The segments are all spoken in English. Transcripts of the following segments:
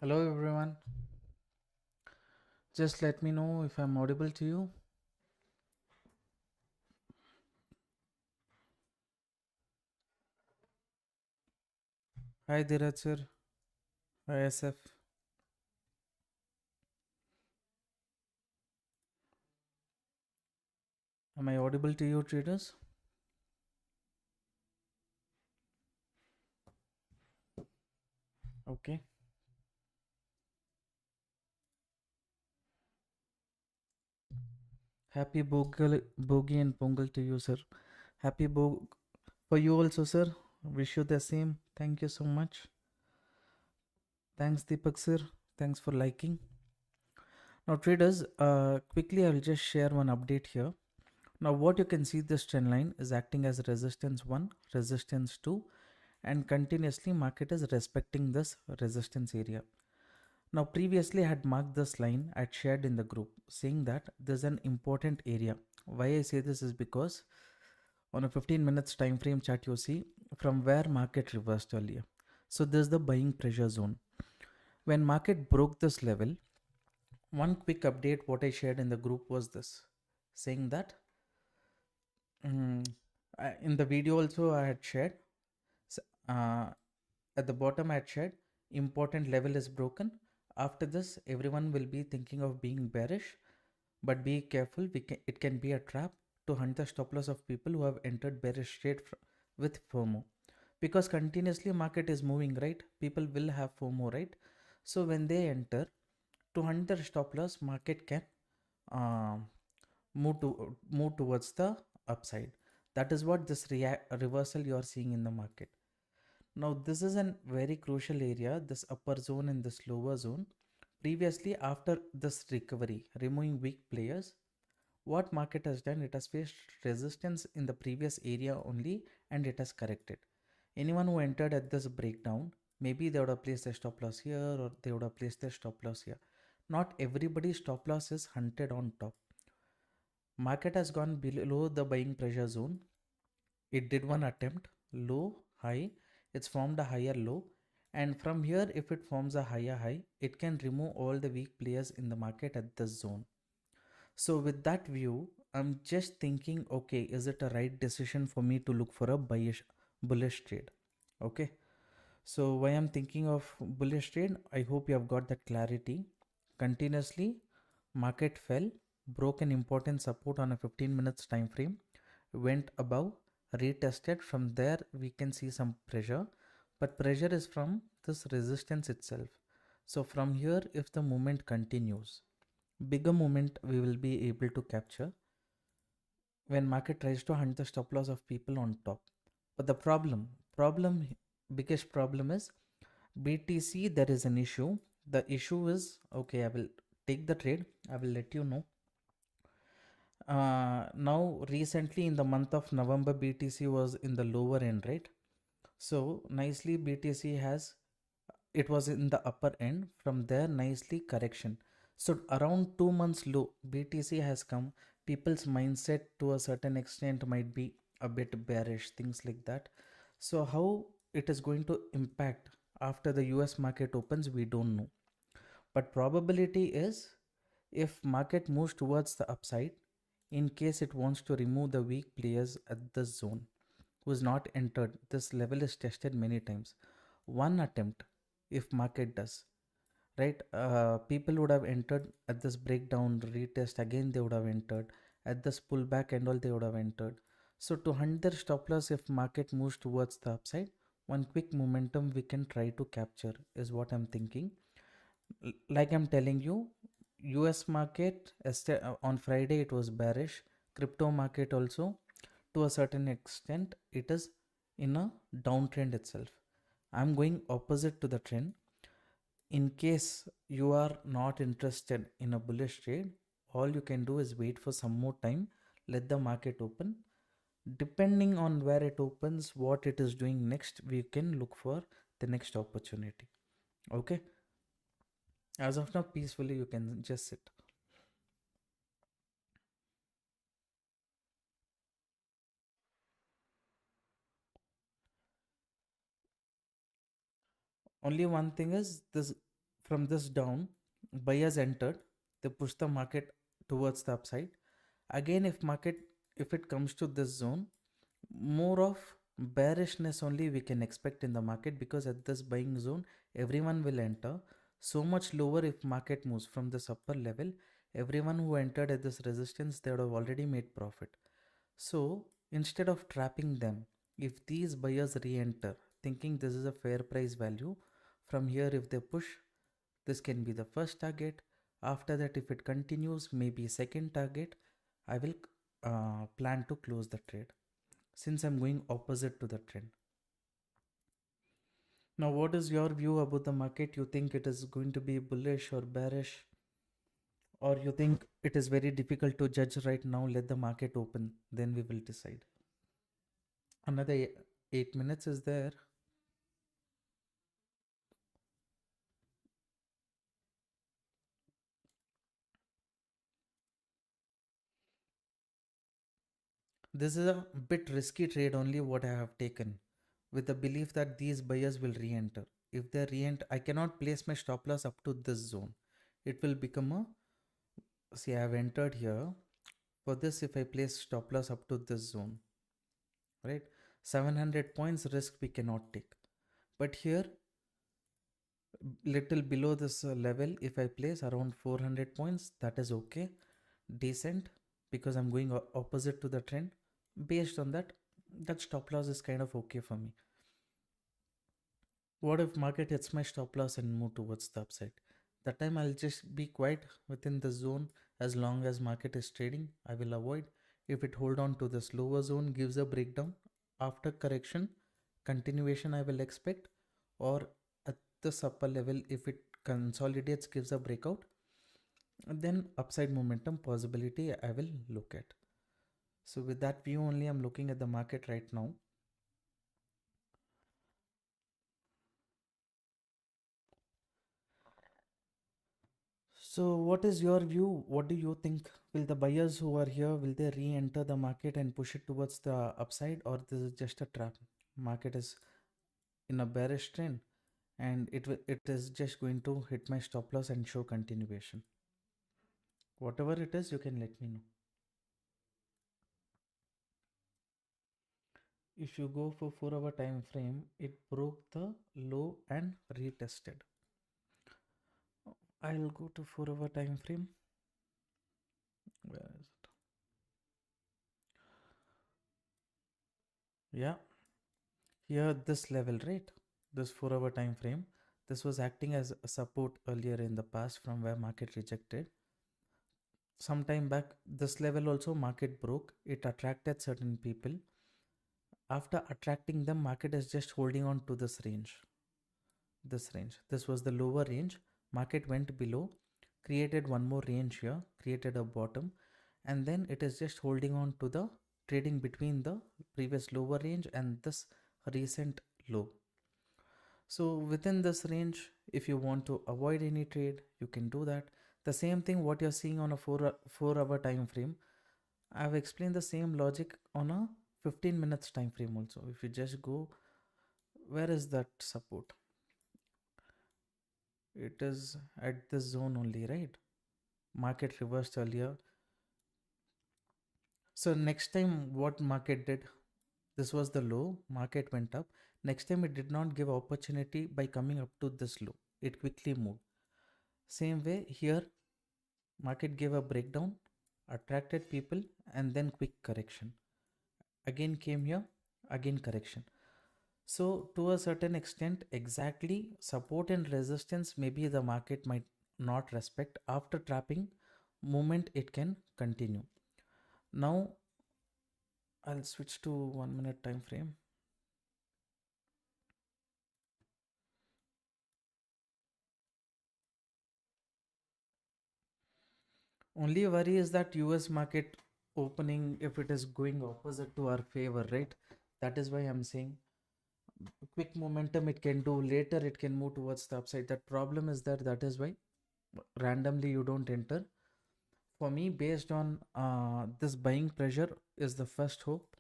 Hello everyone. Just let me know if I'm audible to you. Hi Dheeraj sir. Hi SF. Am I audible to you traders? Okay. Happy Bogi and Pongal to you sir. Happy Bog for you also sir. Wish you the same. Thank you so much. Thanks Deepak sir. Thanks for liking. Now traders, quickly I will just share one update here. Now what you can see, this trend line is acting as resistance 1, resistance 2, and continuously market is respecting this resistance area. Now previously I had marked this line I had shared in the group saying that there's an important area. Why I say this is because on a 15 minutes time frame chart you see from where market reversed earlier. So there's the buying pressure zone. When market broke this level, one quick update what I shared in the group was this, saying that in the video also I had shared, uh, at the bottom I had shared important level is broken. After this everyone will be thinking of being bearish, but be careful, it can be a trap to hunt the stop loss of people who have entered bearish trade with FOMO, because continuously market is moving, right? People will have FOMO, right? So when they enter to hunt the stop loss, market can uh, move towards the upside. That is what this reversal you are seeing in the market. Now this is a very crucial area, this upper zone and this lower zone. Previously, after this recovery, removing weak players, what market has done, it has faced resistance in the previous area only and it has corrected. Anyone who entered at this breakdown, maybe they would have placed their stop loss here or they would have placed their stop loss here. Not everybody's stop loss is hunted on top. Market has gone below the buying pressure zone. It did one attempt, low, high, it's formed a higher low, and from here if it forms a higher high, it can remove all the weak players in the market at this zone. So with that view, I'm just thinking, okay, is it a right decision for me to look for a bullish trade? Okay. So why I'm thinking of bullish trade, I hope you have got that clarity. Continuously, market fell, broke an important support on a 15 minutes time frame, went above, retested. From there, we can see some pressure, but pressure is from this resistance itself. So from here, if the movement continues, bigger movement we will be able to capture when market tries to hunt the stop loss of people on top. But the biggest problem is BTC. There is an issue. The issue is, okay, I will take the trade, I will let you know. Now recently in the month of November, BTC was in the lower end, right? So nicely BTC has, it was in the upper end, from there nicely correction. So around 2 months low BTC has come. People's mindset to a certain extent might be a bit bearish, things like that. So how it is going to impact after the US market opens, we don't know. But probability is, if market moves towards the upside, in case it wants to remove the weak players at this zone who's not entered, this level is tested many times. One attempt, if market does, right, people would have entered at this breakdown retest, again they would have entered at this pullback and all, they would have entered. So to hunt their stop loss, if market moves towards the upside, one quick momentum we can try to capture is what I'm thinking. Like I'm telling you, US market on Friday it was bearish. Crypto market also, to a certain extent, it is in a downtrend itself. I'm going opposite to the trend. In case you are not interested in a bullish trade, all you can do is wait for some more time, let the market open. Depending on where it opens, what it is doing next, we can look for the next opportunity. Okay. As of now, peacefully you can just sit. Only one thing is this, from this down, buyers entered, they push the market towards the upside. Again, if it comes to this zone, more of bearishness only we can expect in the market, because at this buying zone everyone will enter. So much lower, if market moves from this upper level, everyone who entered at this resistance, they would have already made profit. So instead of trapping them, if these buyers re-enter thinking this is a fair price value, from here if they push, this can be the first target. After that, if it continues, maybe second target, I will plan to close the trade, since I'm going opposite to the trend. Now, what is your view about the market? You think it is going to be bullish or bearish? Or you think it is very difficult to judge right now? Let the market open, then we will decide. Another 8 minutes is there. This is a bit risky trade only what I have taken, with the belief that these buyers will re-enter. If they re-enter, I cannot place my stop loss up to this zone. It will become a, see, I have entered here. For this, if I place stop loss up to this zone, right, 700 points risk we cannot take. But here, little below this level, if I place around 400 points, that is okay, decent, because I'm going opposite to the trend. Based on that, that stop loss is kind of okay for me. What if market hits my stop loss and move towards the upside? That time I'll just be quiet within the zone. As long as market is trading, I will avoid. If it hold on to this lower zone, gives a breakdown, after correction, continuation I will expect. Or at this upper level, if it consolidates, gives a breakout, then upside momentum possibility I will look at. So with that view only, I'm looking at the market right now. So what is your view? What do you think? Will the buyers who are here, will they re-enter the market and push it towards the upside, or this is just a trap? Market is in a bearish trend, and it is just going to hit my stop loss and show continuation. Whatever it is, you can let me know. If you go for 4-hour time frame, it broke the low and retested. I'll go to 4-hour time frame. Where is it? Yeah, here this level, right? This 4-hour time frame. This was acting as a support earlier in the past, from where market rejected. Some time back, this level also market broke. It attracted certain people. After attracting them, market is just holding on to this range. This was the lower range. Market went below, created one more range here, created a bottom, and then it is just holding on to the trading between the previous lower range and this recent low. So within this range, if you want to avoid any trade, you can do that. The same thing what you're seeing on a 4-hour time frame, I've explained the same logic on a 15 minutes time frame also. If you just go, where is that support? It is at this zone only, right? Market reversed earlier. So next time what market did, this was the low, market went up. Next time it did not give opportunity by coming up to this low. It quickly moved. Same way here, market gave a breakdown, attracted people, and then quick correction. Again came here, again correction. So to a certain extent, exactly support and resistance, maybe the market might not respect. After trapping movement, it can continue. Now I'll switch to 1 minute time frame. Only worry is that US market opening, if it is going opposite to our favor, right? That is why I'm saying quick momentum it can do, later it can move towards the upside. That problem is that is why randomly you don't enter. For me, based on this buying pressure is the first hope.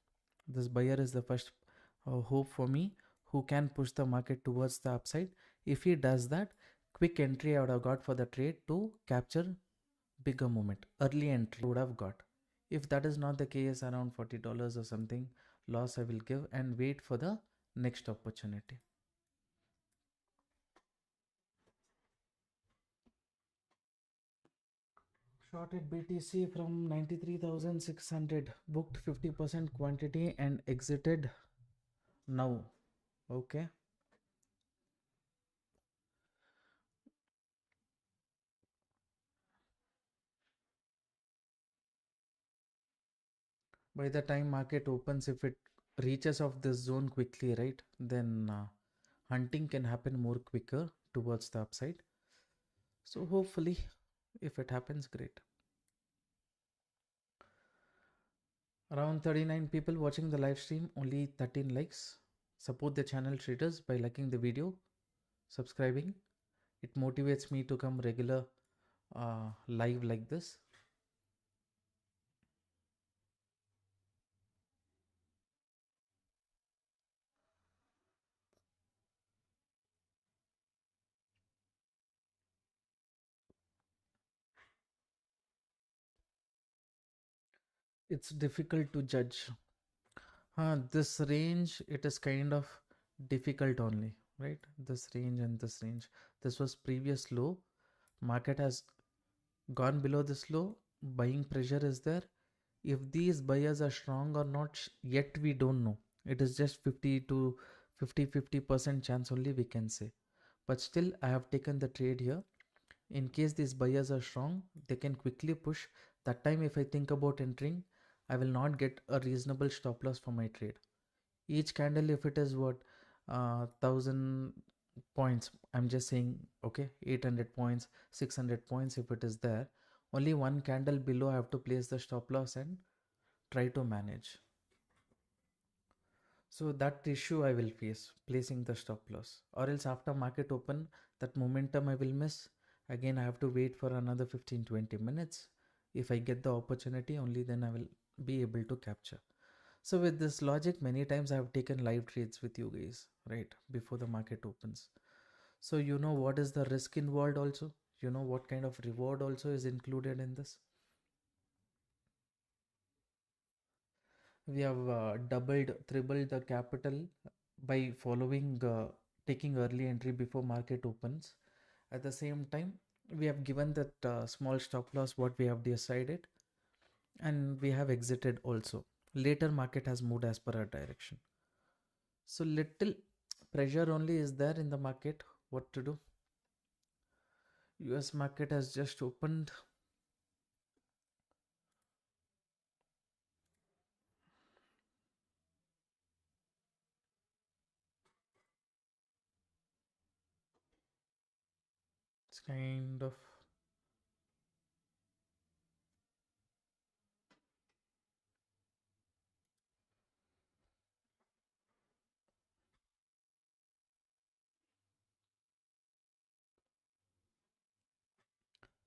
This buyer is the first hope for me, who can push the market towards the upside. If he does that, quick entry I would have got for the trade to capture bigger movement. Early entry I would have got. If that is not the case, around $40 or something loss I will give and wait for the next opportunity. Shorted BTC from 93,600, booked 50% quantity and exited now. Okay. By the time market opens, if it reaches off this zone quickly, right, then hunting can happen more quicker towards the upside. So hopefully, if it happens, great. Around 39 people watching the live stream, only 13 likes. Support the channel traders by liking the video, subscribing. It motivates me to come regular live like this. It's difficult to judge. This range, it is kind of difficult only, right? This range and this range. This was previous low. Market has gone below this low. Buying pressure is there. If these buyers are strong or not, yet we don't know. It is just 50 to 50% chance only we can say. But still, I have taken the trade here. In case these buyers are strong, they can quickly push. That time, if I think about entering, I will not get a reasonable stop loss for my trade. Each candle, if it is what 1,000 points, I'm just saying, okay, 800 points, 600 points, if it is there, only one candle below I have to place the stop loss and try to manage. So that issue I will face, placing the stop loss, or else after market open, that momentum I will miss. Again, I have to wait for another 15-20 minutes. If I get the opportunity, only then I will be able to capture. So with this logic, many times I have taken live trades with you guys, right, before the market opens. So you know what is the risk involved also. You know what kind of reward also is included in this. We have doubled, tripled the capital by following, taking early entry before market opens. At the same time, we have given that small stop loss what we have decided, and we have exited also. Later market has moved as per our direction. So little pressure only is there in the market. What to do? US market has just opened. It's kind of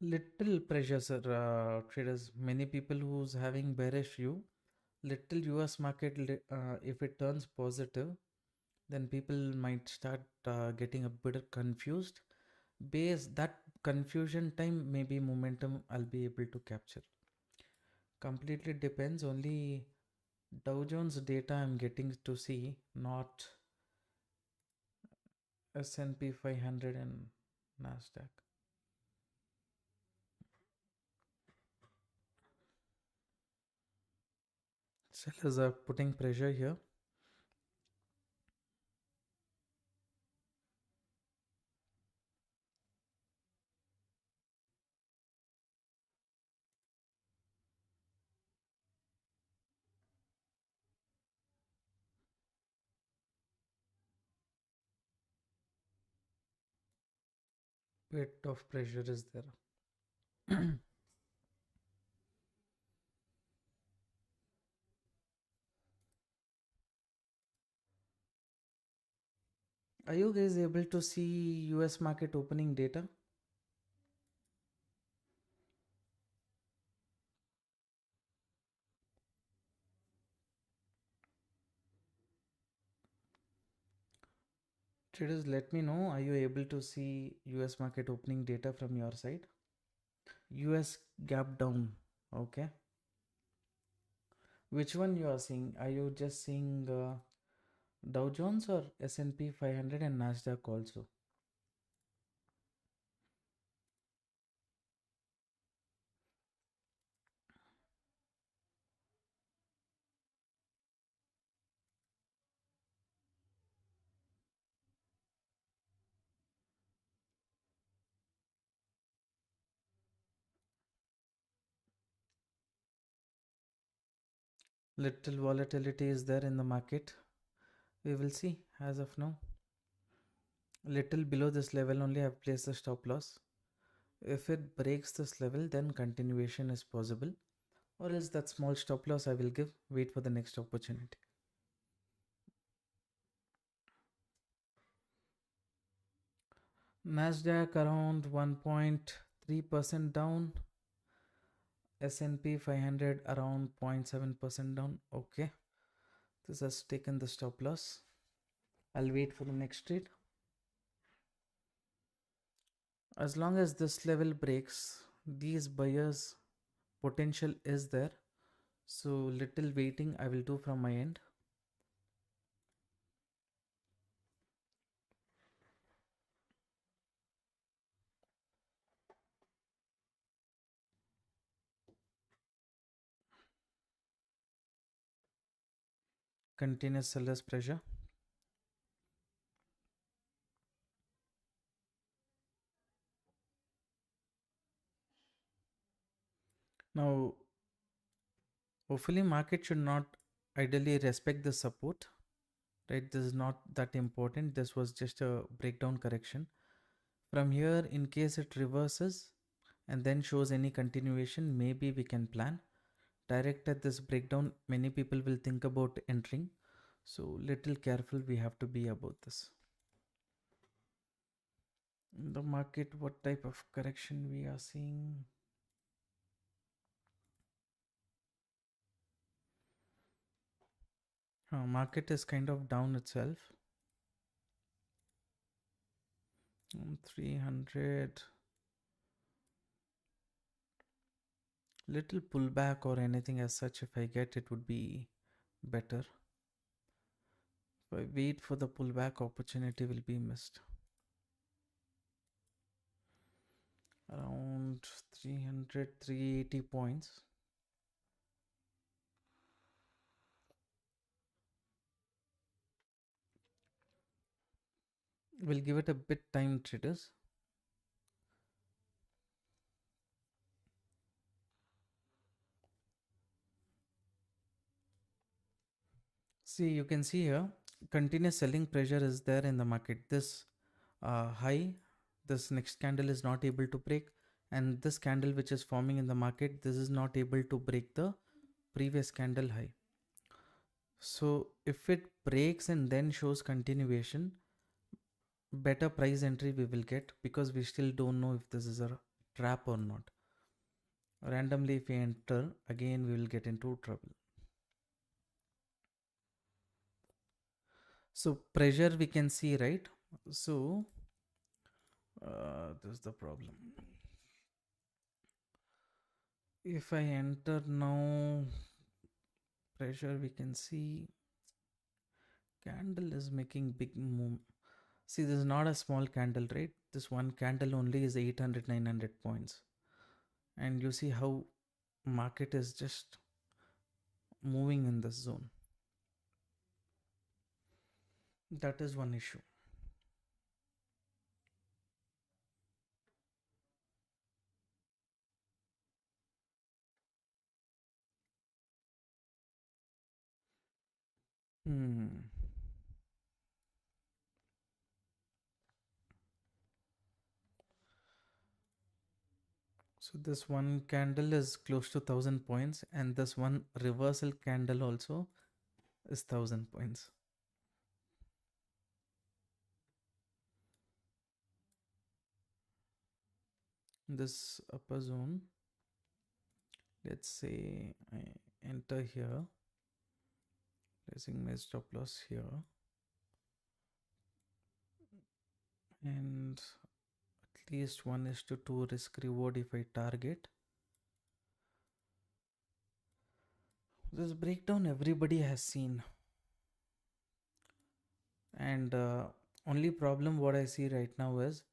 little pressure, sir. Traders, many people who's having bearish view, little US market, if it turns positive, then people might start getting a bit confused. Base that confusion time, maybe momentum I'll be able to capture. Completely depends. Only Dow Jones data I'm getting to see, not S&P 500 and Nasdaq. Sellers are putting pressure here. Bit of pressure is there. Are you guys able to see US market opening data? Traders, let me know, are you able to see US market opening data from your side? US gap down. Okay. Which one you are seeing? Are you just seeing Dow Jones or S&P 500 and Nasdaq also? Little volatility is there in the market. We will see as of now. Little below this level only I have placed the stop loss. If it breaks this level, then continuation is possible. Or else that small stop loss I will give. Wait for the next opportunity. Nasdaq around 1.3% down. S&P 500 around 0.7% down. Okay. This has taken the stop loss. I'll wait for the next trade. As long as this level breaks, these buyers potential is there. So little waiting I will do from my end. Continuous sellers pressure. Now, hopefully market should not ideally respect the support, right? This is not that important. This was just a breakdown correction. From here, in case it reverses and then shows any continuation, maybe we can plan. Direct at this breakdown, many people will think about entering. So little careful we have to be about this. In the market, what type of correction we are seeing? Market is kind of down itself. 300. Little pullback or anything as such, if I get, it would be better. If I wait for the pullback, opportunity will be missed. Around 300, 380 points. We'll give it a bit time, traders. See, you can see here, continuous selling pressure is there in the market. This high, this next candle is not able to break, and this candle which is forming in the market, this is not able to break the previous candle high. So if it breaks and then shows continuation, better price entry we will get, because we still don't know if this is a trap or not. Randomly if we enter, again we will get into trouble. So pressure we can see, right? So this is the problem. If I enter now, pressure we can see, candle is making big move. See, this is not a small candle, right? This one candle only is 800, 900 points. And you see how market is just moving in this zone. That is one issue. So this one candle is close to 1000 points, and this one reversal candle also is 1000 points. This upper zone, let's say I enter here, placing my stop loss here. and at least 1:2 risk reward if I target. This breakdown everybody has seen, and only problem what I see right now is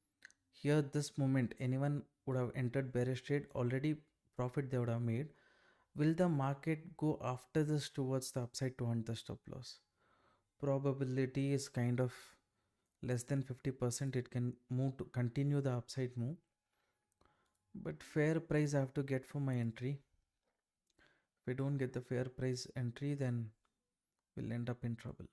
here this moment anyone would have entered bearish trade already, profit they would have made. Will the market go after this towards the upside to hunt the stop loss? Probability is kind of less than 50%. It can move to continue the upside move, but fair price I have to get for my entry. If I don't get the fair price entry, then we'll end up in trouble.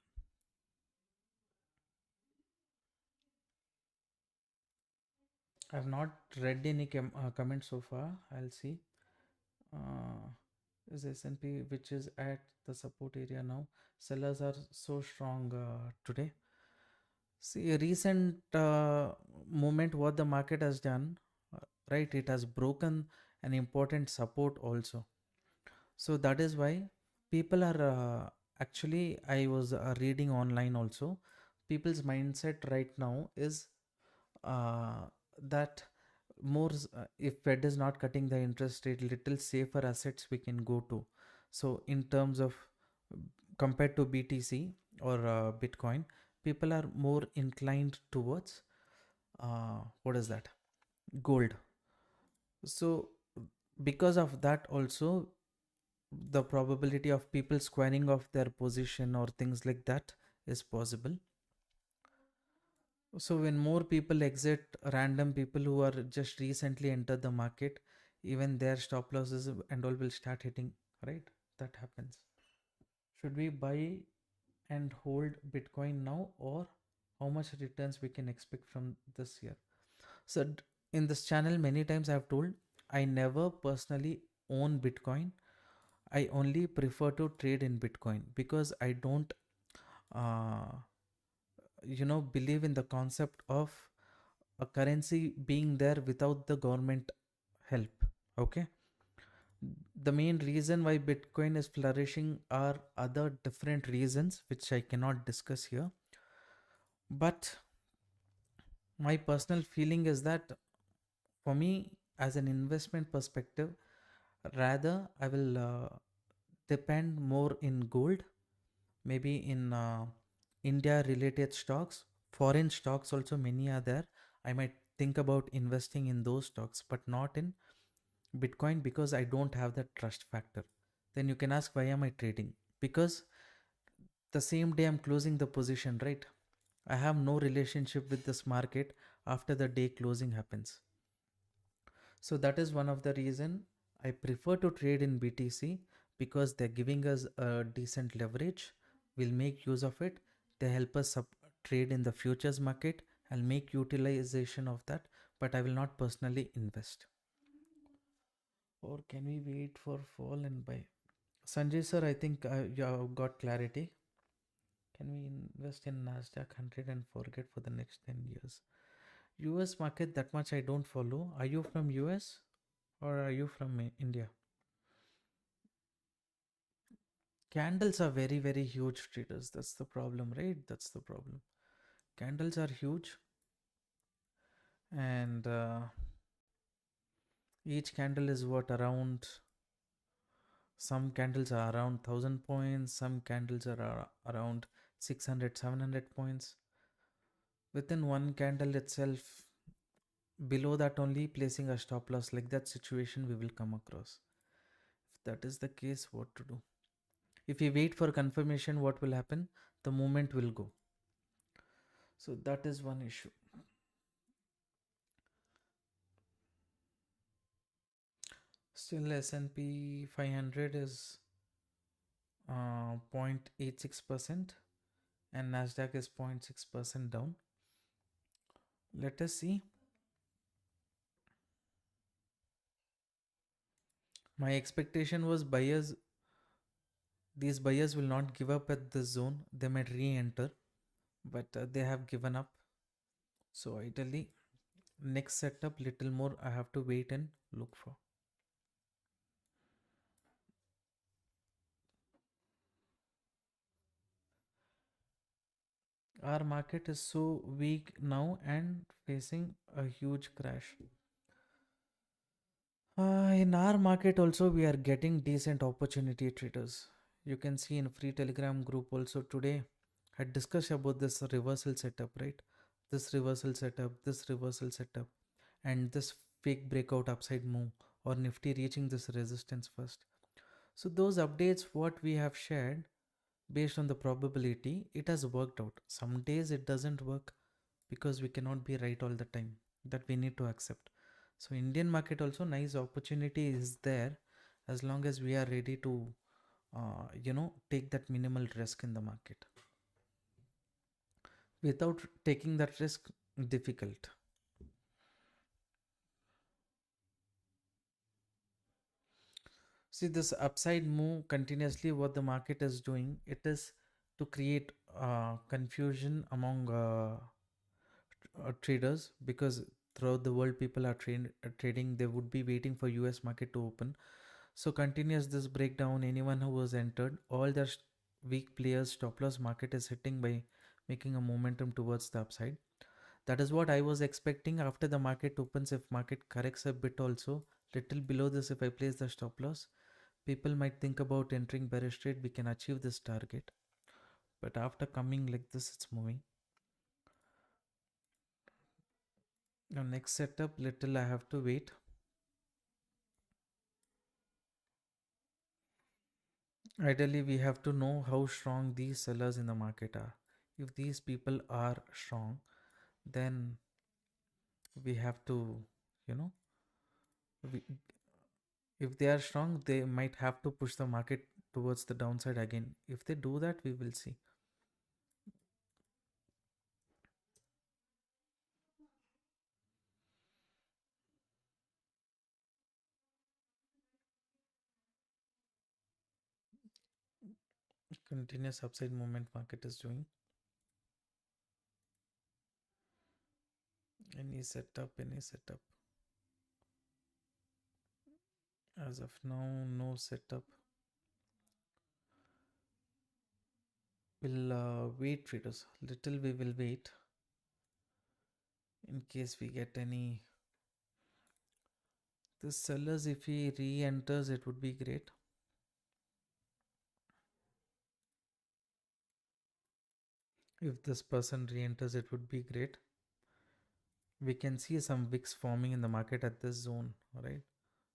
I have not read any comments so far. I'll see. Uh, is S&P which is at the support area now? Sellers are so strong today. See, a recent movement what the market has done, right? It has broken an important support also. So that is why people are actually, I was reading online also. People's mindset right now is that if Fed is not cutting the interest rate, little safer assets we can go to. So in terms of compared to BTC or Bitcoin, people are more inclined towards what is that, gold. So because of that also, the probability of people squaring off their position or things like that is possible. So when more people exit, random people who are just recently entered the market, even their stop losses and all will start hitting, right? That happens. Should we buy and hold Bitcoin now, or how much returns we can expect from this year? So in this channel, many times I have told I never personally own Bitcoin. I only prefer to trade in Bitcoin because I don't, uh, believe in the concept of a currency being there without the government help. Okay. The main reason why Bitcoin is flourishing are other different reasons which I cannot discuss here. But my personal feeling is that for me, as an investment perspective, rather I will depend more in gold, maybe in India related stocks, foreign stocks also many are there. I might think about investing in those stocks, but not in Bitcoin because I don't have that trust factor. Then you can ask, why am I trading? Because the same day I'm closing the position, right? I have no relationship with this market after the day closing happens. So that is one of the reason I prefer to trade in BTC because they're giving us a decent leverage. We'll make use of it. They help us trade in the futures market. I'll make utilization of that, but I will not personally invest. Or can we wait for fall and buy? Sanjay sir, I think you have got clarity. Can we invest in Nasdaq 100 and forget for the next 10 years? US market, that much I don't follow. Are you from US or are you from India? Candles are very, very huge traders. That's the problem, right? That's the problem. Candles are huge, and each candle is what around. Some candles are around 1,000 points, some candles are around 600, 700 points. Within one candle itself, below that only placing a stop loss, like that situation we will come across. If that is the case, what to do? If we wait for confirmation, what will happen? The movement will go. So that is one issue. Still S&P 500 is 0.86% and Nasdaq is 0.6% down. Let us see. My expectation was these buyers will not give up at this zone. They might re-enter, but they have given up. So ideally, next setup little more I have to wait and look for. Our market is so weak now and facing a huge crash. In our market also we are getting decent opportunity traders. You can see in free telegram group also today I discussed about this reversal setup, right? This reversal setup, and this fake breakout upside move, or Nifty reaching this resistance first. So those updates what we have shared based on the probability, it has worked out. Some days it doesn't work because we cannot be right all the time. That we need to accept. So Indian market also nice opportunity is there as long as we are ready to take that minimal risk in the market. Without taking that risk, difficult. See this upside move continuously, what the market is doing, it is to create confusion among traders, because throughout the world people are trading, they would be waiting for US market to open. So continuous this breakdown, anyone who was entered, all the weak players stop loss market is hitting by making a momentum towards the upside. That is what I was expecting. After the market opens, if market corrects a bit also, little below this, if I place the stop loss, people might think about entering bearish trade, we can achieve this target. But after coming like this, it's moving. Now next setup, little I have to wait. Ideally, we have to know how strong these sellers in the market are. If these people are strong, then we have to, you know, we, if they are strong, they might have to push the market towards the downside again. If they do that, we will see. Continuous upside movement market is doing. Any setup, any setup. As of now, no setup. We'll wait, traders. Little we will wait in case we get any. The sellers, if he re-enters, it would be great. If this person re-enters, it would be great. We can see some wicks forming in the market at this zone, right?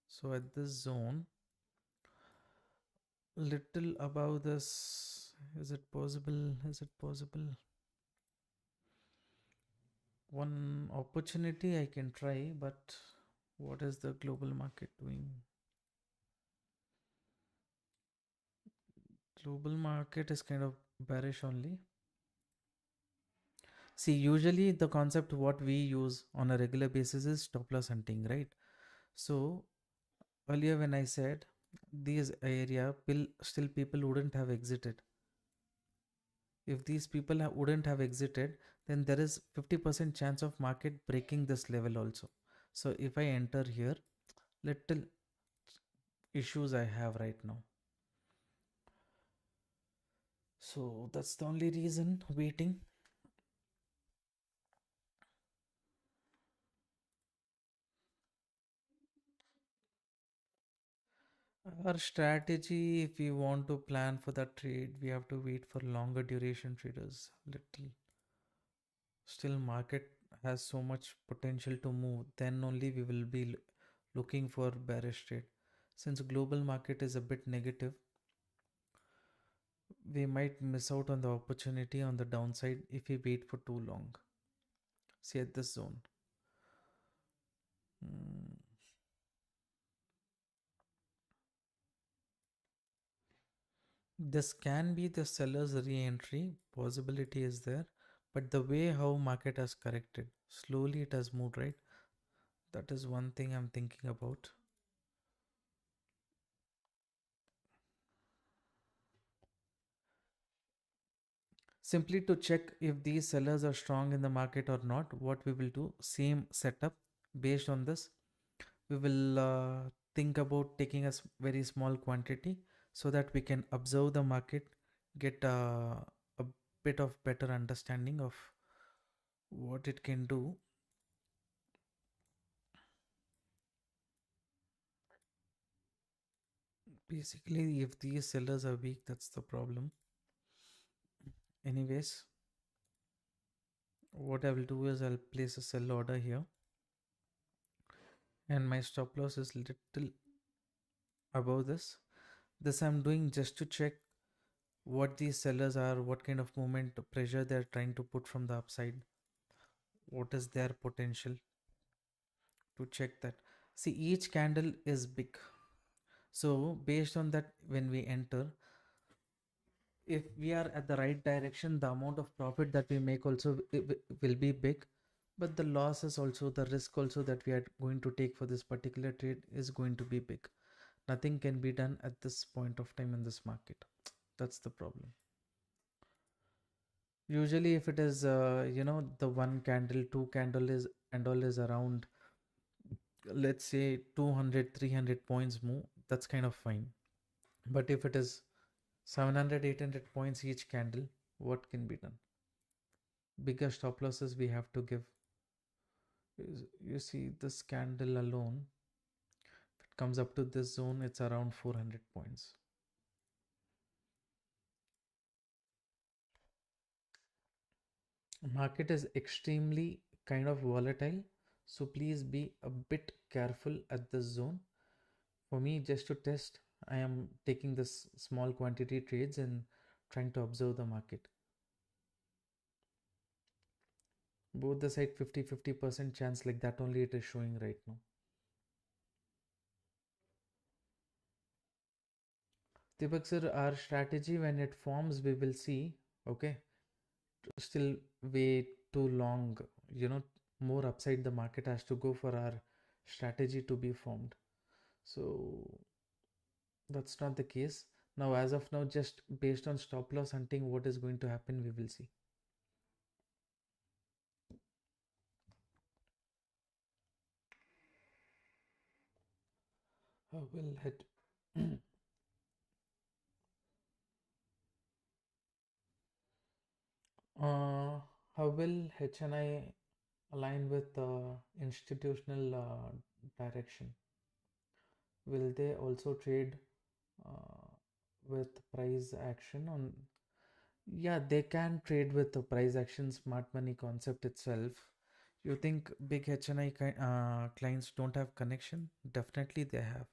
So at this zone, little above this, is it possible? Is it possible? One opportunity I can try, but what is the global market doing? Global market is kind of bearish only. See, usually the concept what we use on a regular basis is stop loss hunting, right? So earlier when I said these area still people wouldn't have exited. If these people wouldn't have exited, then there is 50% chance of market breaking this level also. So if I enter here, little issues I have right now. So that's the only reason waiting. Our strategy, if we want to plan for that trade, we have to wait for longer duration traders. Little still market has so much potential to move. Then only we will be looking for bearish trade. Since global market is a bit negative, we might miss out on the opportunity on the downside if we wait for too long. See at this zone. Hmm. This can be the seller's re-entry, possibility is there, but the way how market has corrected, slowly it has moved, right? That is one thing I'm thinking about. Simply to check if these sellers are strong in the market or not, what we will do, same setup. Based on this, we will think about taking a very small quantity so that we can observe the market, get a bit of better understanding of what it can do. Basically, if these sellers are weak, that's the problem. Anyways, what I will do is I'll place a sell order here, and my stop loss is little above this. This I'm doing just to check what these sellers are, what kind of movement pressure they're trying to put from the upside, what is their potential, to check that. See, each candle is big, so based on that, when we enter, if we are at the right direction, the amount of profit that we make also will be big, but the loss is also, the risk also that we are going to take for this particular trade is going to be big. Nothing can be done at this point of time in this market. That's the problem. Usually if it is the one candle, two candle is and all is around, let's say 200, 300 points move, that's kind of fine. But if it is 700, 800 points each candle, what can be done? Bigger stop losses we have to give. You see, this candle alone, if it comes up to this zone, it's around 400 points. Market is extremely kind of volatile, so please be a bit careful at this zone. For me, just to test, I am taking this small quantity trades and trying to observe the market. Both the side 50-50% chance, like that only it is showing right now. Deepak sir, our strategy when it forms, we will see. Okay, still way too long. More upside the market has to go for our strategy to be formed. So that's not the case. Now, as of now, just based on stop loss hunting, what is going to happen, we will see. We'll hit. How will HNI align with institutional direction? Will they also trade uh, with price action on? Yeah, they can trade with the price action smart money concept itself. You think big HNI clients don't have connection? Definitely they have.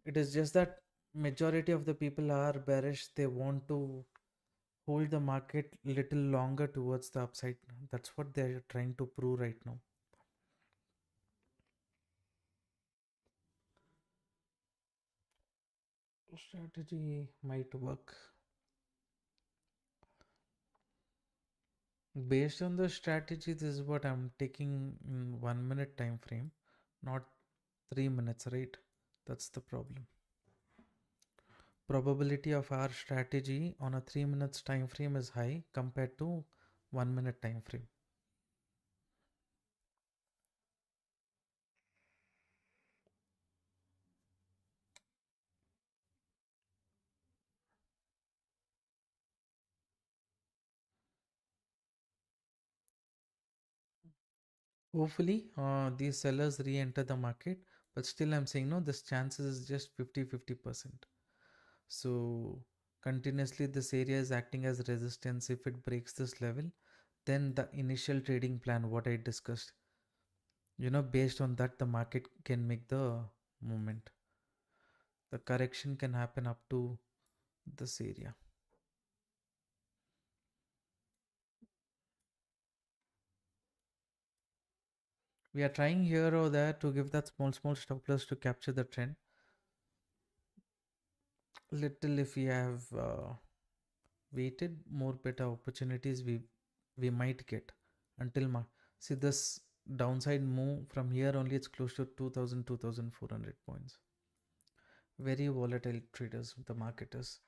It is just that majority of the people are bearish. They want to hold the market little longer towards the upside. That's what they're trying to prove right now. Strategy might work. Based on the strategy, this is what I'm taking in 1 minute time frame, not 3 minutes, right? That's the problem. Probability of our strategy on a 3 minutes time frame is high compared to 1 minute time frame. Hopefully, these sellers re-enter the market, but still I'm saying no, this chances is just 50-50%. So continuously this area is acting as resistance. If it breaks this level, then the initial trading plan, what I discussed, based on that, the market can make the movement. The correction can happen up to this area. We are trying here or there to give that small stop loss to capture the trend. Little if we have waited, more better opportunities we might get until see this downside move from here only, it's close to 2,400 points. Very volatile traders the market is.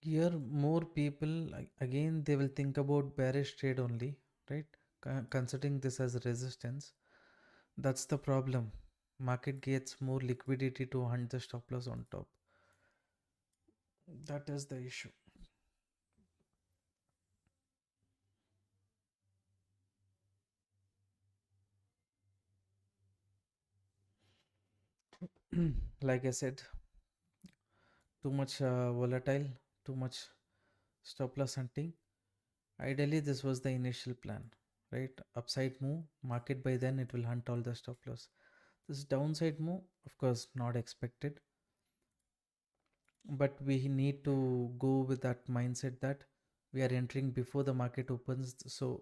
Here more people again they will think about bearish trade only, right? Considering this as resistance. That's the problem. Market gets more liquidity to hunt the stop loss on top. That is the issue. Like I said, too much volatile, too much stop loss hunting. Ideally, this was the initial plan, right? Upside move, market by then it will hunt all the stop loss. This downside move, of course, not expected, but we need to go with that mindset that we are entering before the market opens. So,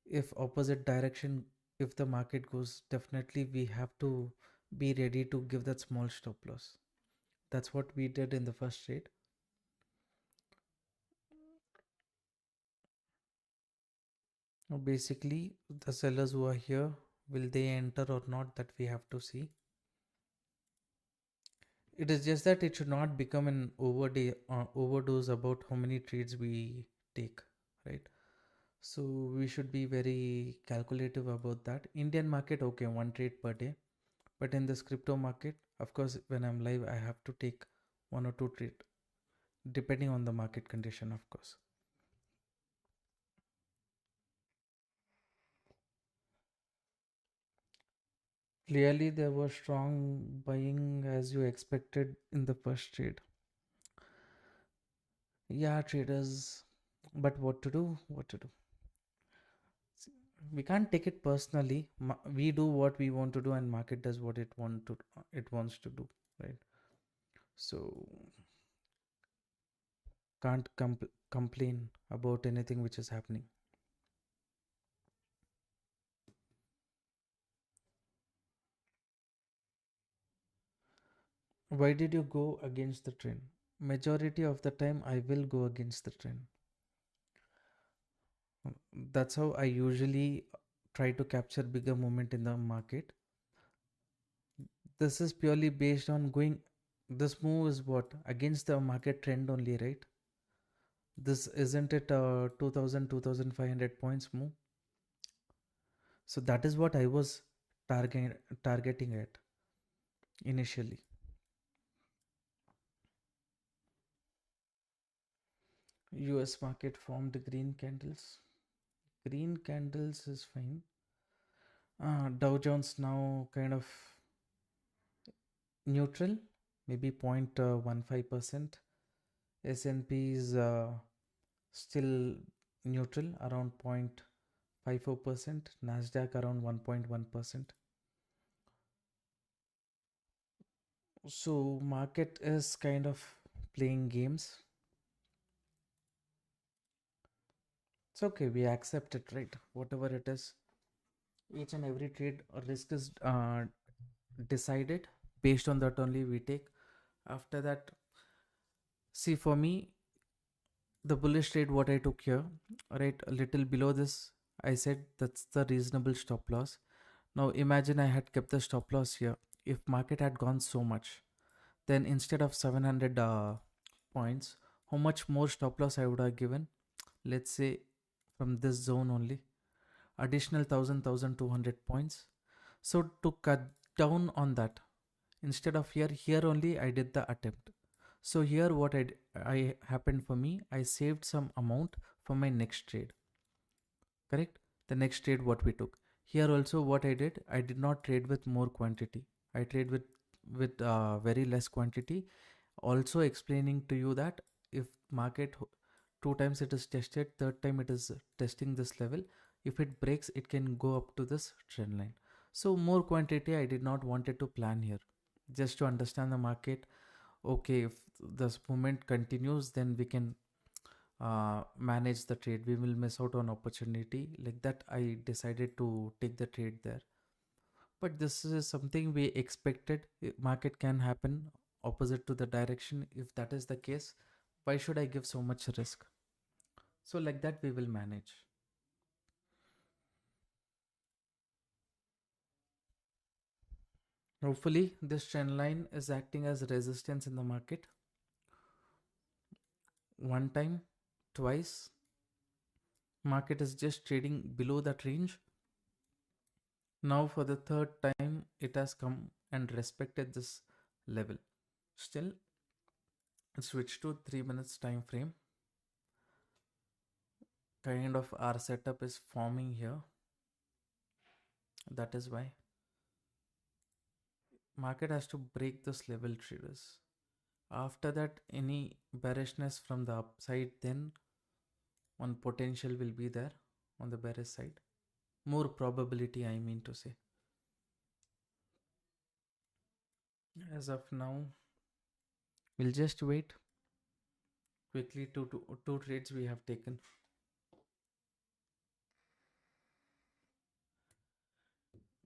if opposite direction, if the market goes, definitely we have to be ready to give that small stop loss. That's what we did in the first trade. Now, basically, the sellers who are here, will they enter or not? That we have to see. It is just that it should not become an overdose about how many trades we take, right? So we should be very calculative about that. Indian market, okay, one trade per day. But in this crypto market, of course, when I'm live, I have to take one or two trade, depending on the market condition, of course. Clearly, there was strong buying as you expected in the first trade. Yeah, traders, but what to do? What to do? We can't take it personally. We do what we want to do, and market does what it wants to do, right? So can't complain about anything which is happening. Why did you go against the trend? Majority of the time, I will go against the trend. That's how I usually try to capture bigger movement in the market. This is purely based on going. This move is what against the market trend only, right? This isn't it 2000 points move. So that is what I was targeting at initially. US market formed green candles. Green candles is fine. Dow Jones now kind of neutral, maybe 0.15%. S&P is still neutral, around 0.54%. Nasdaq around 1.1%. So market is kind of playing games. It's okay, we accept it, right? Whatever it is, each and every trade or risk is decided. Based on that only we take. After that, see, for me, the bullish trade what I took here, right, a little below this, I said that's the reasonable stop loss. Now imagine I had kept the stop loss here. If market had gone so much, then instead of 700 points, how much more stop loss I would have given? Let's say from this zone only, additional 1200 points. So to cut down on that, instead of here only I did the attempt. So here what I happened for me, I saved some amount for my next trade. Correct? The next trade what we took. Here also what I did, I did not trade with more quantity. I trade with very less quantity. Also explaining to you that if market two times it is tested, third time it is testing this level. If it breaks, it can go up to this trend line. So more quantity I did not wanted to plan here. Just to understand the market. Okay, if this movement continues, then we can manage the trade. We will miss out on opportunity. Like that, I decided to take the trade there. But this is something we expected. Market can happen opposite to the direction. If that is the case, why should I give so much risk? So like that, we will manage. Hopefully, this trend line is acting as resistance in the market. one time, twice. Market is just trading below that range. Now for the third time, it has come and respected this level. Still, switch to 3 minutes time frame. Kind of our setup is forming here. That is why market has to break this level, traders. After that, any bearishness from the upside, then one potential will be there on the bearish side. More probability, I mean to say. As of now, we'll just wait. Quickly, two trades we have taken.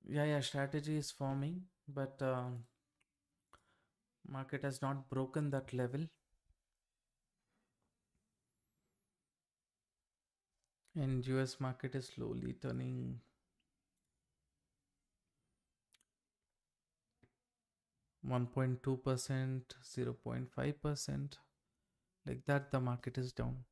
Yeah, strategy is forming, but market has not broken that level. And US market is slowly turning 1.2%, 0.5%. Like that, the market is down.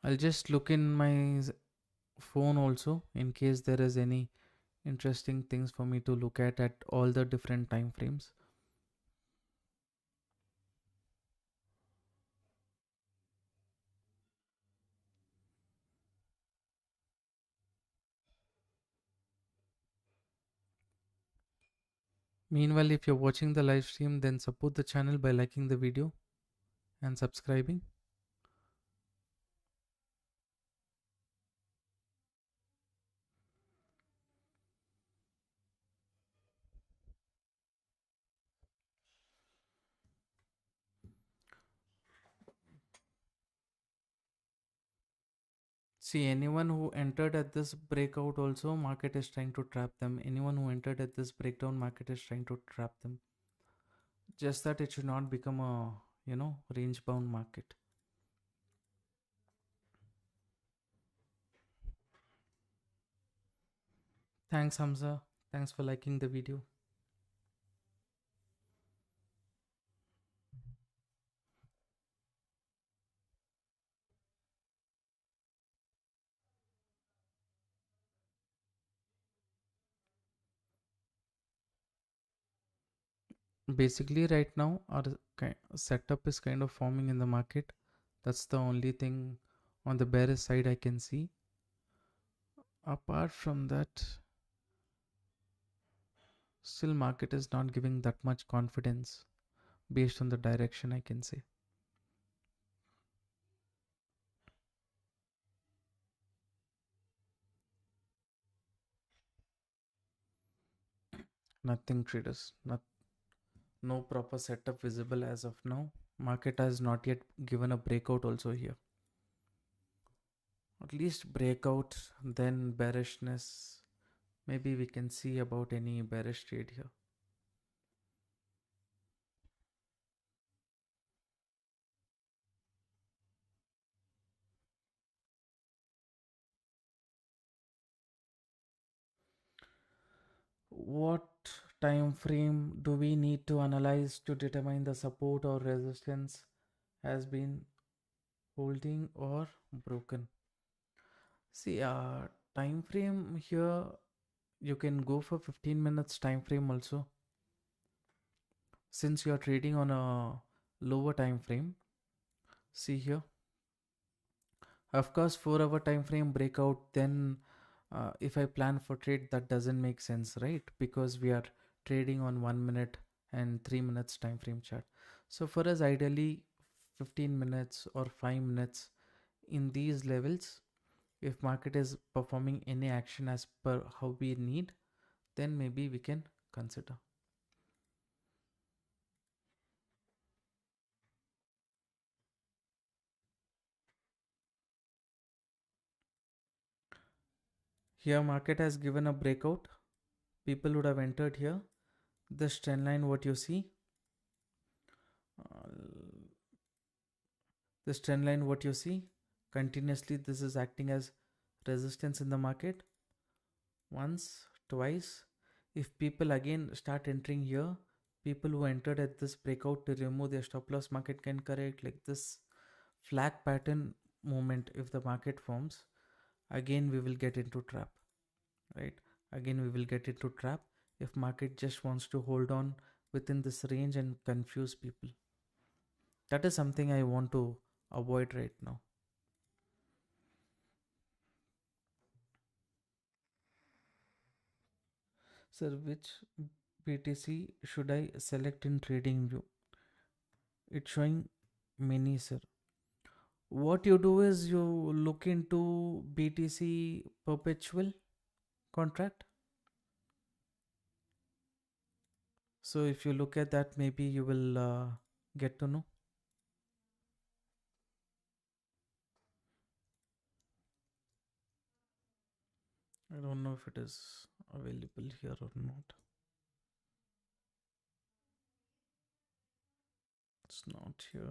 I'll just look in my phone also in case there is any interesting things for me to look at all the different time frames. Meanwhile, if you're watching the live stream, then support the channel by liking the video and subscribing. See, anyone who entered at this breakout also, market is trying to trap them. Anyone who entered at this breakdown, market is trying to trap them. Just that it should not become a, range bound market. Thanks, Hamza. Thanks for liking the video. Basically, right now, our setup is kind of forming in the market. That's the only thing on the bearish side I can see. Apart from that, still market is not giving that much confidence based on the direction, I can say. Nothing, traders. No proper setup visible as of now. Market has not yet given a breakout also here. At least breakout, then bearishness. Maybe we can see about any bearish trade here. What time frame do we need to analyze to determine the support or resistance has been holding or broken? See, time frame here, you can go for 15 minutes time frame also. Since you are trading on a lower time frame, see here. Of course, 4-hour time frame breakout, then if I plan for trade, that doesn't make sense, right? Because we are trading on 1 minute and 3 minutes time frame chart. So for us, ideally 15 minutes or 5 minutes in these levels, if market is performing any action as per how we need, then maybe we can consider. Here market has given a breakout. People would have entered here. This trend line, what you see, this trend line, what you see, continuously this is acting as resistance in the market. Once, twice. If people again start entering here, people who entered at this breakout to remove their stop loss, market can correct like this flag pattern movement. If the market forms, again we will get into trap, right? Again we will get into trap if market just wants to hold on within this range and confuse people. That is something I want to avoid right now. Sir, which BTC should I select in trading view? It's showing many, sir. What you do is you look into BTC perpetual contract. So if you look at that, maybe you will get to know. I don't know if it is available here or not. It's not here.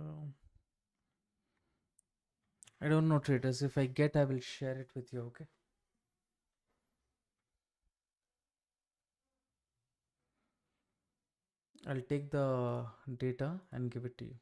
I don't know, traders. If I get, I will share it with you, okay? I'll take the data and give it to you.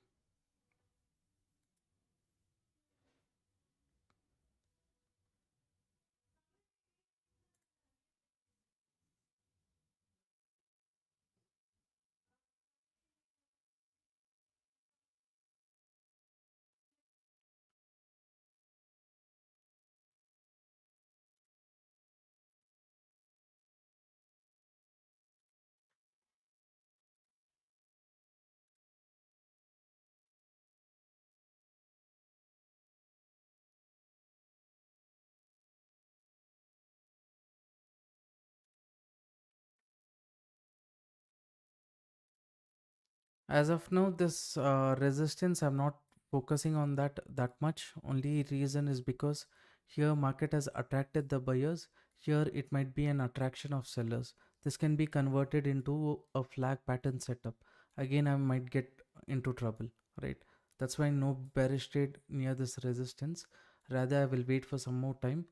As of now, this resistance, I'm not focusing on that much. Only reason is because here market has attracted the buyers. Here it might be an attraction of sellers. This can be converted into a flag pattern setup. Again, I might get into trouble, right? That's why no bearish trade near this resistance. Rather, I will wait for some more time.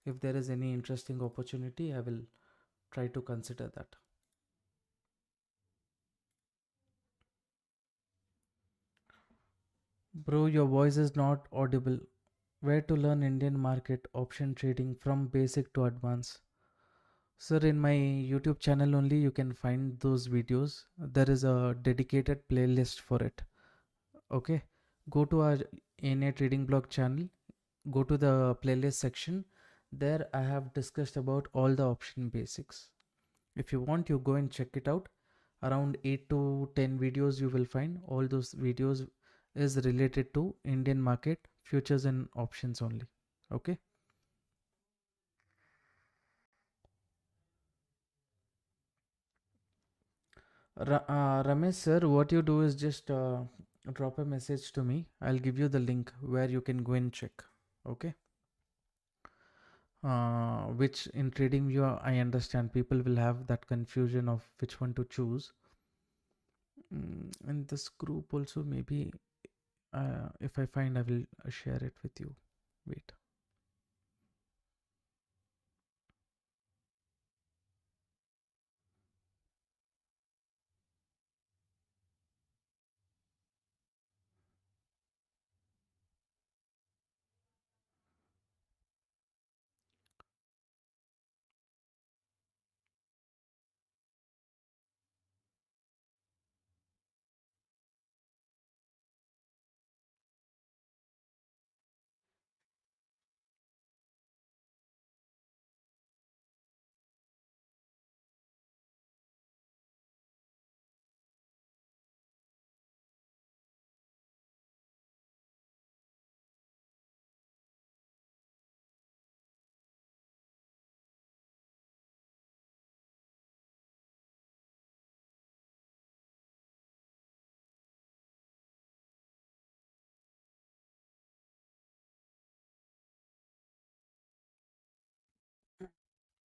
If there is any interesting opportunity, I will try to consider that. Bro, your voice is not audible. Where to learn Indian market option trading from basic to advanced? Sir, in my YouTube channel only you can find those videos. There is a dedicated playlist for it. Okay. Go to our ATradingblog channel. Go to the playlist section. There I have discussed about all the option basics. If you want, you go and check it out. Around 8 to 10 videos you will find. All those videos is related to Indian market, futures and options only. Okay. Ramesh sir, what you do is just drop a message to me. I'll give you the link where you can go and check. Okay. Which in trading view, I understand people will have that confusion of which one to choose. In this group also, maybe if I find, I will share it with you. Wait.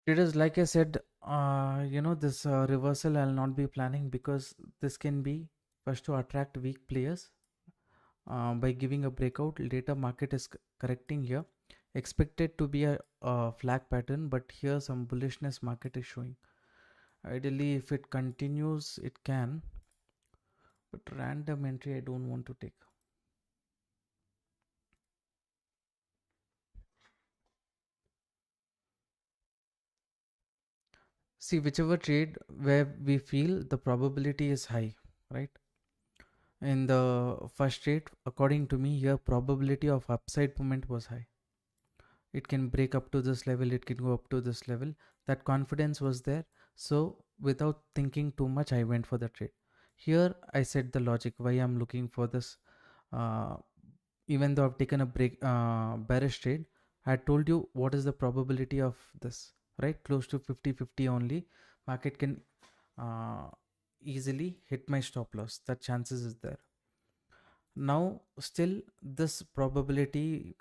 It is like I said, this reversal I'll not be planning because this can be first to attract weak players. by giving a breakout. Later market is correcting here, expected to be a flag pattern, but here some bullishness market is showing. Ideally if it continues it can, but random entry I don't want to take. See, whichever trade where we feel the probability is high, right? In the first trade, according to me, here probability of upside movement was high. It can break up to this level, it can go up to this level. That confidence was there. So without thinking too much, I went for the trade. Here I said the logic why I'm looking for this. Uh, Even though I've taken a bearish trade, I told you what is the probability of this, right? Close to 50-50 only. Market can uh, easily hit my stop loss. That chances is there. Now still this probability,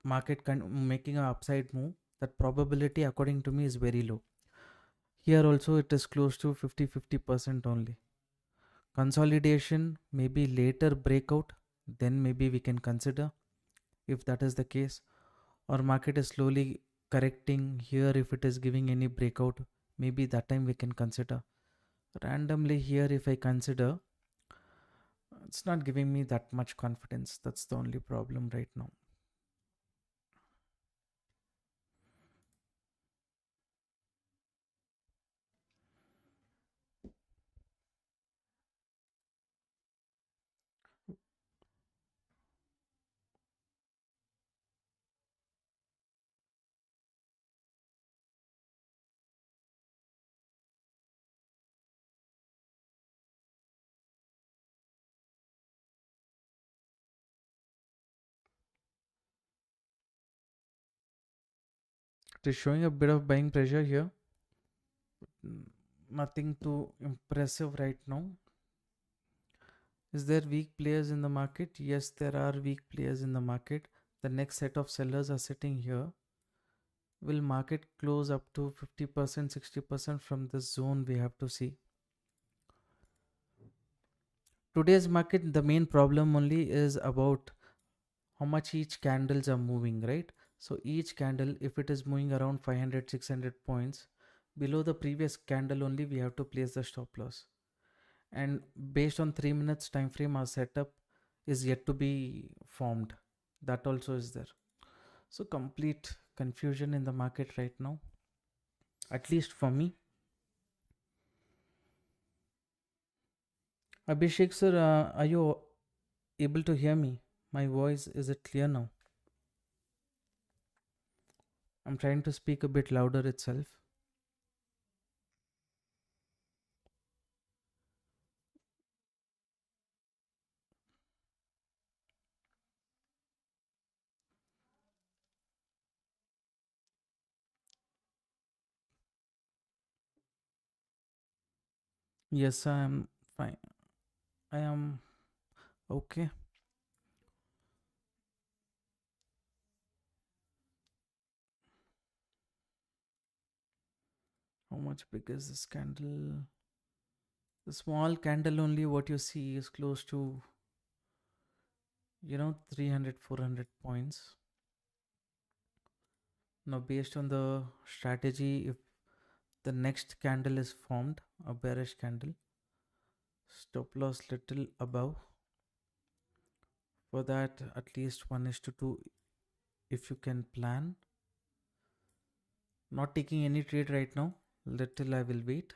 market making an upside move, that probability according to me is very low. Here also it is close to 50% only. Consolidation, maybe later breakout, then maybe we can consider if that is the case. Or market is slowly correcting here, if it is giving any breakout, maybe that time we can consider. Randomly here if I consider, it's not giving me that much confidence. That's the only problem right now. It is showing a bit of buying pressure here. Nothing too impressive right now. Is there weak players in the market? Yes, there are weak players in the market. The next set of sellers are sitting here. Will market close up to 50%, 60% from this zone? We have to see. Today's market, the main problem only is about how much each candles are moving, right? So each candle, if it is moving around 500, 600 points below the previous candle only, we have to place the stop loss. And based on 3 minutes time frame, our setup is yet to be formed. That also is there. So complete confusion in the market right now, at least for me. Abhishek sir, are you able to hear me? My voice, is it clear now? I'm trying to speak a bit louder itself. Yes, I am fine. I am okay. How much big is this candle? The small candle only, what you see is close to 300, 400 points. Now based on the strategy, if the next candle is formed, a bearish candle, stop loss little above. For that, at least 1:2 if you can plan. Not taking any trade right now. Little I will wait.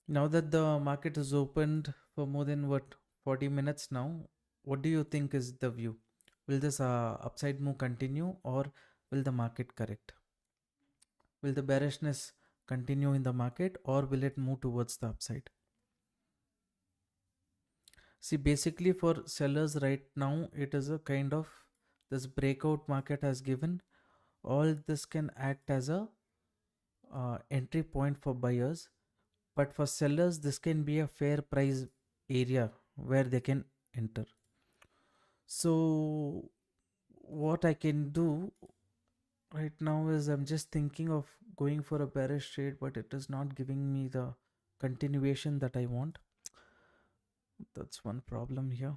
Now that the market is opened for more than 40 minutes now, what do you think is the view? Will this upside move continue, or will the market correct? Will the bearishness continue in the market, or will it move towards the upside? See, basically for sellers right now, it is a kind of, this breakout market has given. All this can act as a entry point for buyers, but for sellers this can be a fair price area, where they can enter. So what I can do right now is I'm just thinking of going for a bearish trade, but it is not giving me the continuation that I want. That's one problem here.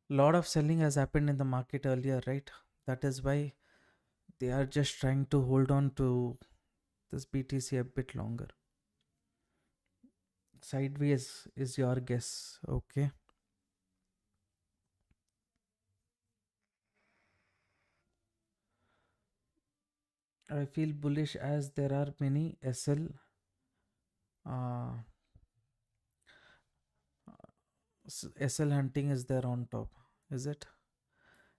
Lot of selling has happened in the market earlier, right? That is why they are just trying to hold on to this BTC a bit longer. Sideways is your guess. Okay. I feel bullish as there are many uh, SL hunting is there on top. Is it?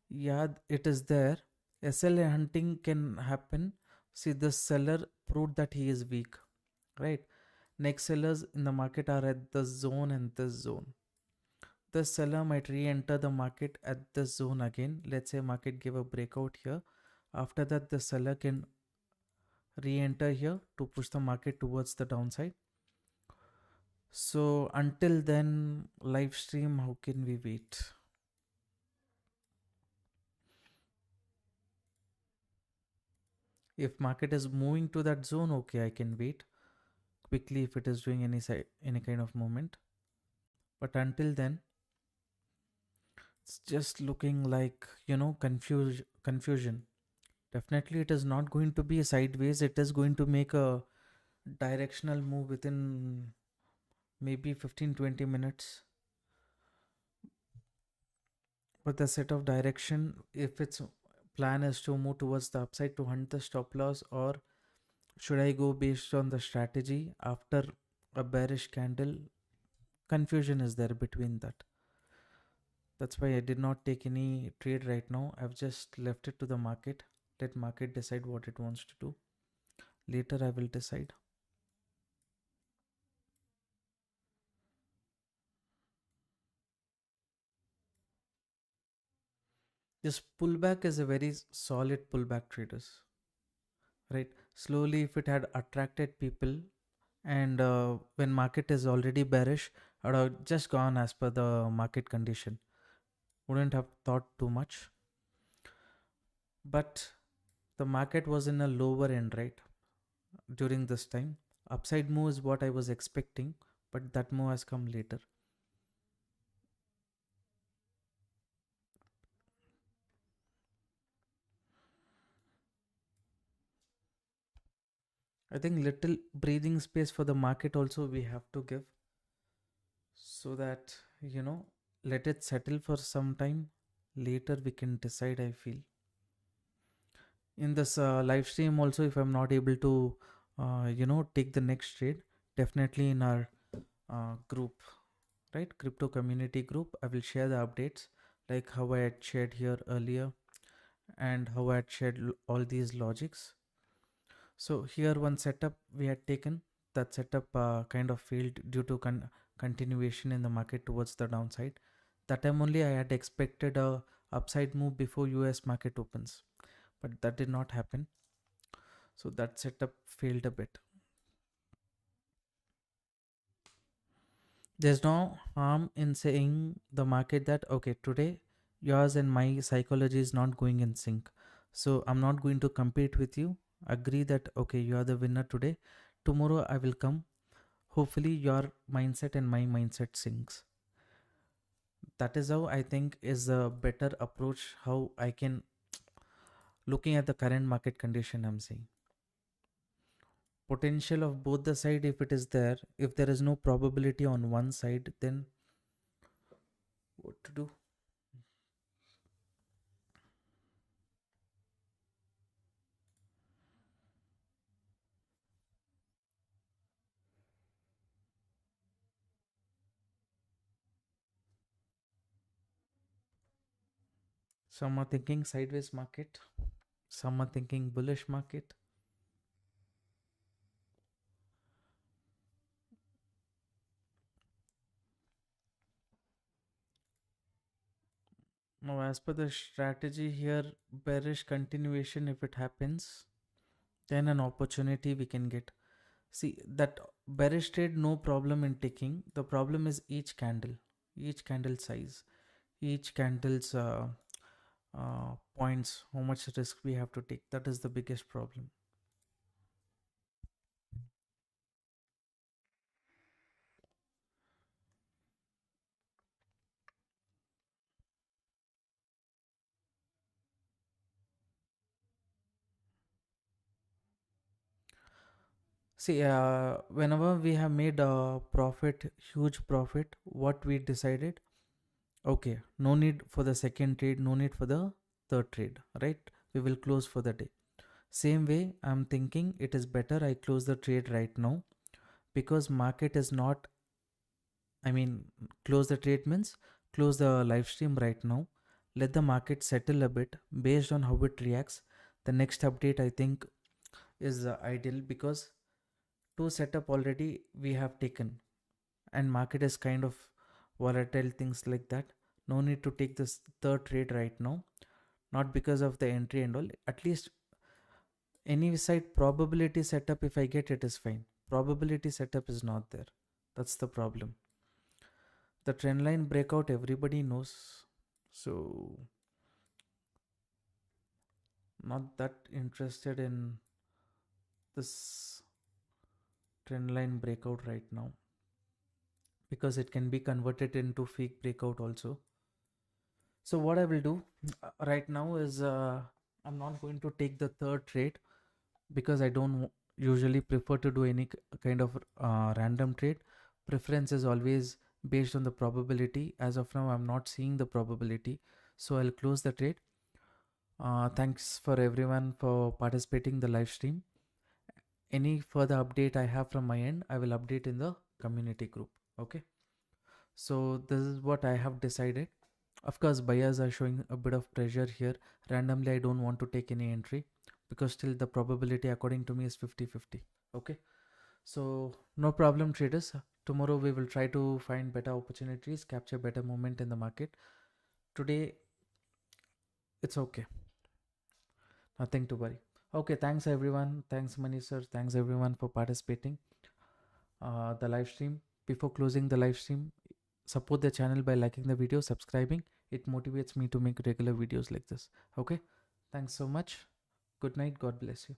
Yeah, it is there. SL hunting can happen. See, the seller proved that he is weak, right? Next sellers in the market are at the zone and this zone. The seller might re-enter the market at this zone again. Let's say market give a breakout here. After that, the seller can re-enter here to push the market towards the downside. So until then, live stream, how can we wait? If market is moving to that zone, okay, I can wait quickly if it is doing any kind of movement. But until then, it's just looking like, confusion. Definitely it is not going to be a sideways. It is going to make a directional move within maybe 15-20 minutes. But the set of direction, if its plan is to move towards the upside to hunt the stop loss, or should I go based on the strategy after a bearish candle? Confusion is there between that. That's why I did not take any trade right now. I've just left it to the market. Let market decide what it wants to do. Later I will decide. This pullback is a very solid pullback, traders. Right? Slowly, if it had attracted people, and when market is already bearish, I would have just gone as per the market condition. Wouldn't have thought too much. But the market was in a lower end, right? During this time, upside move is what I was expecting, but that move has come later. I think little breathing space for the market also we have to give, so that let it settle for some time. Later we can decide, I feel. In this live stream also, if I'm not able to take the next trade, definitely in our group, right, crypto community group, I will share the updates, like how I had shared here earlier, and how I had shared all these logics. So here one setup we had taken, that setup kind of failed due to continuation in the market towards the downside. That time only I had expected a upside move before US market opens, but that did not happen. So that setup failed a bit. There's no harm in saying the market that okay, today yours and my psychology is not going in sync. So I'm not going to compete with you. Agree that okay, you are the winner today. Tomorrow I will come. Hopefully your mindset and my mindset syncs. That is how I think is a better approach, how I can, looking at the current market condition, I'm saying. Potential of both the side, if it is there, if there is no probability on one side, then what to do? Some are thinking sideways market, some are thinking bullish market. Now, as per the strategy here, bearish continuation, if it happens, then an opportunity we can get. See, that bearish trade, no problem in taking. The problem is each candle size, each candle's points, how much risk we have to take. That is the biggest problem. See, whenever we have made a profit, huge profit, what we decided, okay, no need for the second trade, no need for the third trade, right? We will close for the day. Same way, I'm thinking it is better I close the trade right now, because market is not, I mean, close the trade means close the live stream right now. Let the market settle a bit based on how it reacts. The next update I think is ideal, because two setup already we have taken, and market is kind of volatile, things like that. No need to take this third trade right now, not because of the entry and all. At least any side probability setup, if I get it, is fine. Probability setup is not there. That's the problem. The trend line breakout everybody knows, so not that interested in this trend line breakout right now, because it can be converted into fake breakout also. So what I will do right now is I'm not going to take the third trade, because I don't usually prefer to do any kind of random trade. Preference is always based on the probability. As of now, I'm not seeing the probability, so I'll close the trade. Thanks for everyone for participating the live stream. Any further update I have from my end, I will update in the community group. Okay. So this is what I have decided. Of course, buyers are showing a bit of pressure here. Randomly, I don't want to take any entry, because still the probability according to me is 50-50. Okay. So no problem, traders. Tomorrow we will try to find better opportunities, capture better movement in the market. Today, it's okay. Nothing to worry. Okay, thanks everyone. Thanks Manish sir. Thanks everyone for participating. The live stream. Before closing the live stream, support the channel by liking the video, subscribing. It motivates me to make regular videos like this. Okay. Thanks so much. Good night. God bless you.